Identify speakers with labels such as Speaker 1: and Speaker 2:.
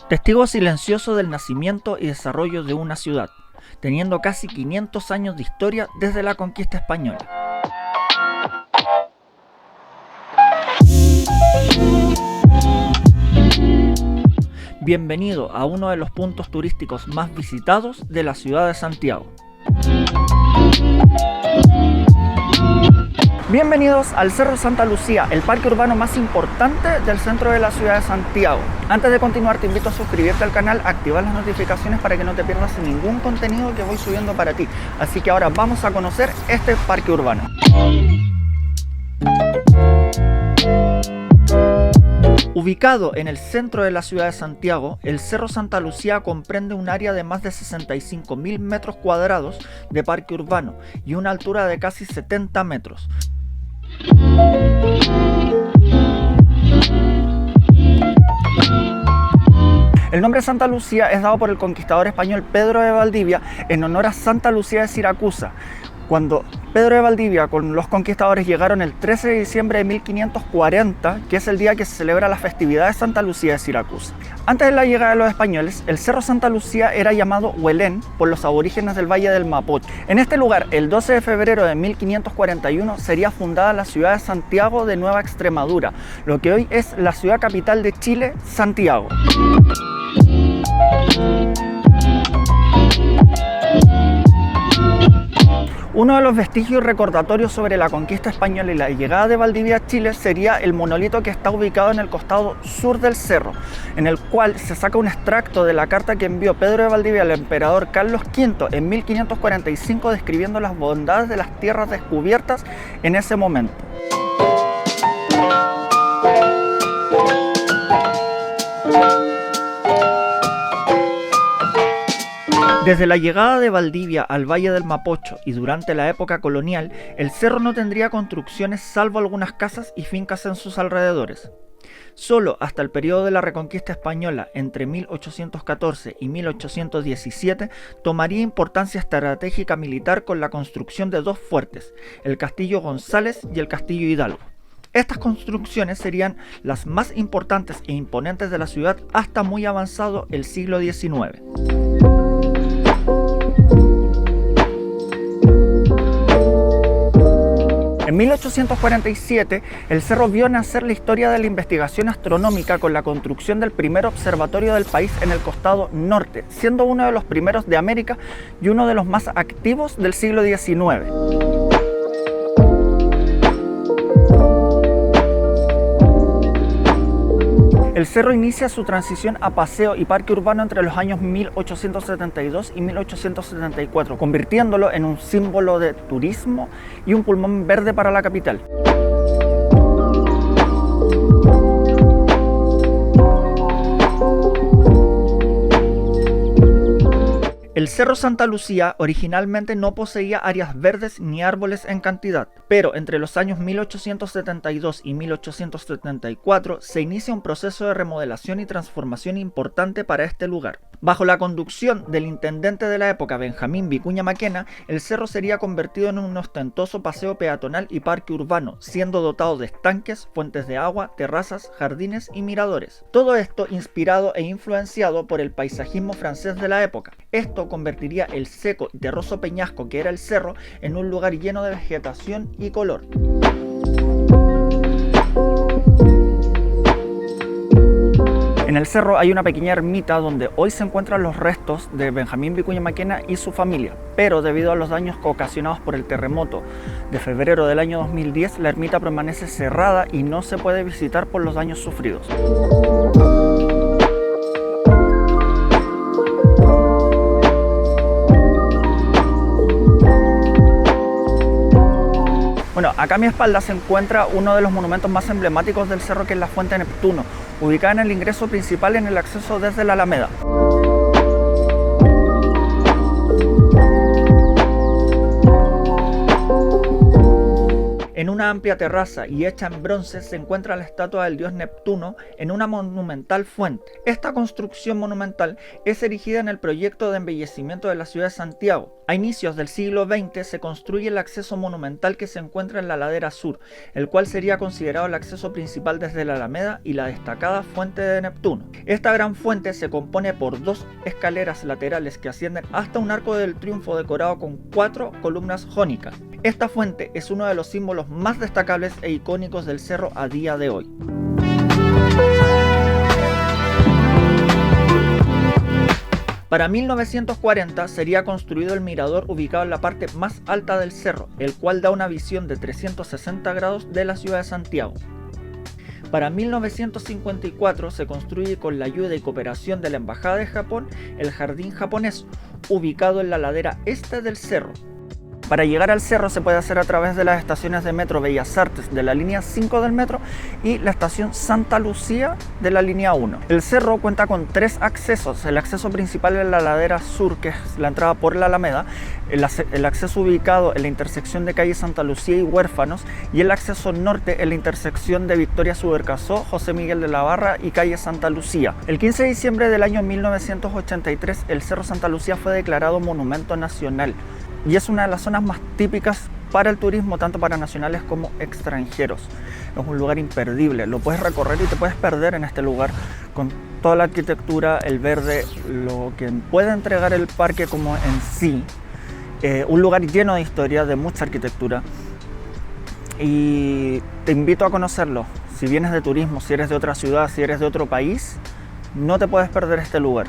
Speaker 1: Testigo silencioso del nacimiento y desarrollo de una ciudad, teniendo casi 500 años de historia desde la conquista española. Bienvenido a uno de los puntos turísticos más visitados de la ciudad de Santiago. Bienvenidos al Cerro Santa Lucía, el parque urbano más importante del centro de la ciudad de Santiago. Antes de continuar, te invito a suscribirte al canal, activar las notificaciones para que no te pierdas ningún contenido que voy subiendo para ti. Así que ahora vamos a conocer este parque urbano. Ubicado en el centro de la ciudad de Santiago, el Cerro Santa Lucía comprende un área de más de 65.000 metros cuadrados de parque urbano y una altura de casi 70 metros. El nombre Santa Lucía es dado por el conquistador español Pedro de Valdivia en honor a Santa Lucía de Siracusa. Cuando Pedro de Valdivia con los conquistadores llegaron el 13 de diciembre de 1540, que es el día que se celebra la festividad de Santa Lucía de Siracusa. Antes de la llegada de los españoles, el Cerro Santa Lucía era llamado Huelén por los aborígenes del Valle del Mapocho. En este lugar, el 12 de febrero de 1541, sería fundada la ciudad de Santiago de Nueva Extremadura, lo que hoy es la ciudad capital de Chile, Santiago. Uno de los vestigios recordatorios sobre la conquista española y la llegada de Valdivia a Chile sería el monolito que está ubicado en el costado sur del cerro, en el cual se saca un extracto de la carta que envió Pedro de Valdivia al emperador Carlos V en 1545 describiendo las bondades de las tierras descubiertas en ese momento. Desde la llegada de Valdivia al Valle del Mapocho y durante la época colonial, el cerro no tendría construcciones salvo algunas casas y fincas en sus alrededores. Solo hasta el periodo de la Reconquista Española, entre 1814 y 1817, tomaría importancia estratégica militar con la construcción de dos fuertes, el Castillo González y el Castillo Hidalgo. Estas construcciones serían las más importantes e imponentes de la ciudad hasta muy avanzado el siglo XIX. En 1847, el cerro vio nacer la historia de la investigación astronómica con la construcción del primer observatorio del país en el costado norte, siendo uno de los primeros de América y uno de los más activos del siglo XIX. El cerro inicia su transición a paseo y parque urbano entre los años 1872 y 1874, convirtiéndolo en un símbolo de turismo y un pulmón verde para la capital. El Cerro Santa Lucía originalmente no poseía áreas verdes ni árboles en cantidad, pero entre los años 1872 y 1874 se inicia un proceso de remodelación y transformación importante para este lugar. Bajo la conducción del intendente de la época, Benjamín Vicuña Maquena, el cerro sería convertido en un ostentoso paseo peatonal y parque urbano, siendo dotado de estanques, fuentes de agua, terrazas, jardines y miradores. Todo esto inspirado e influenciado por el paisajismo francés de la época. Esto convertiría el seco y terroso peñasco que era el cerro en un lugar lleno de vegetación y color. En el cerro hay una pequeña ermita donde hoy se encuentran los restos de Benjamín Vicuña Maquena y su familia, pero debido a los daños ocasionados por el terremoto de febrero del año 2010, la ermita permanece cerrada y no se puede visitar por los daños sufridos. Bueno, acá a mi espalda se encuentra uno de los monumentos más emblemáticos del cerro, que es la Fuente Neptuno, ubicada en el ingreso principal en el acceso desde la Alameda. En una amplia terraza y hecha en bronce se encuentra la estatua del dios Neptuno en una monumental fuente. Esta construcción monumental es erigida en el proyecto de embellecimiento de la ciudad de Santiago. A inicios del siglo XX se construye el acceso monumental que se encuentra en la ladera sur, el cual sería considerado el acceso principal desde la Alameda y la destacada fuente de Neptuno. Esta gran fuente se compone por dos escaleras laterales que ascienden hasta un arco del triunfo decorado con 4 columnas jónicas. Esta fuente es uno de los símbolos más destacables e icónicos del cerro a día de hoy. Para 1940 sería construido el mirador ubicado en la parte más alta del cerro, el cual da una visión de 360 grados de la ciudad de Santiago. Para 1954 se construye con la ayuda y cooperación de la Embajada de Japón el Jardín Japonés, ubicado en la ladera este del cerro. Para llegar al cerro se puede hacer a través de las estaciones de metro Bellas Artes de la línea 5 del metro y la estación Santa Lucía de la línea 1. El cerro cuenta con 3 accesos. El acceso principal es la ladera sur, que es la entrada por la Alameda, el acceso ubicado en la intersección de calle Santa Lucía y Huérfanos, y el acceso norte en la intersección de Victoria Subercasó, José Miguel de la Barra y calle Santa Lucía. El 15 de diciembre del año 1983 el Cerro Santa Lucía fue declarado Monumento Nacional y es una de las zonas más típicas para el turismo, tanto para nacionales como extranjeros. Es un lugar imperdible, lo puedes recorrer y te puedes perder en este lugar con toda la arquitectura, el verde, lo que puede entregar el parque como en sí. Un lugar lleno de historia, de mucha arquitectura, y te invito a conocerlo. Si vienes de turismo, si eres de otra ciudad, si eres de otro país, no te puedes perder este lugar.